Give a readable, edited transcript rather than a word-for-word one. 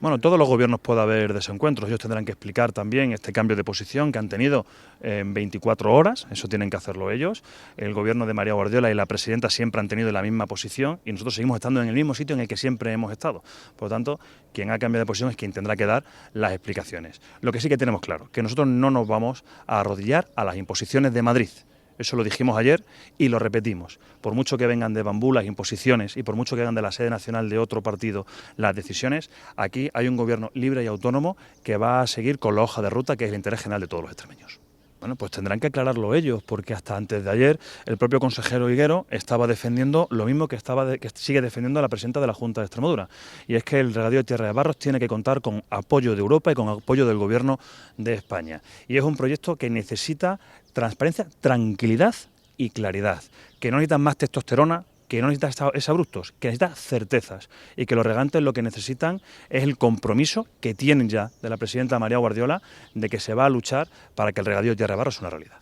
Bueno, todos los gobiernos puede haber desencuentros. Ellos tendrán que explicar también este cambio de posición que han tenido en 24 horas. Eso tienen que hacerlo ellos. El gobierno de María Guardiola y la presidenta siempre han tenido la misma posición y nosotros seguimos estando en el mismo sitio en el que siempre hemos estado. Por lo tanto, quien ha cambiado de posición es quien tendrá que dar las explicaciones. Lo que sí que tenemos claro, que nosotros no nos vamos a arrodillar a las imposiciones de Madrid. Eso lo dijimos ayer y lo repetimos. Por mucho que vengan de Bambú las imposiciones y por mucho que vengan de la sede nacional de otro partido las decisiones, aquí hay un gobierno libre y autónomo que va a seguir con la hoja de ruta que es el interés general de todos los extremeños. Bueno, pues tendrán que aclararlo ellos, porque hasta antes de ayer el propio consejero Higuero estaba defendiendo lo mismo que sigue defendiendo la presidenta de la Junta de Extremadura, y es que el regadío de Tierra de Barros tiene que contar con apoyo de Europa y con apoyo del Gobierno de España. Y es un proyecto que necesita transparencia, tranquilidad y claridad, que no necesitan más testosterona, que no necesita exabruptos, que necesita certezas y que los regantes lo que necesitan es el compromiso que tienen ya de la presidenta María Guardiola de que se va a luchar para que el regadío de Tierra de Barros sea una realidad.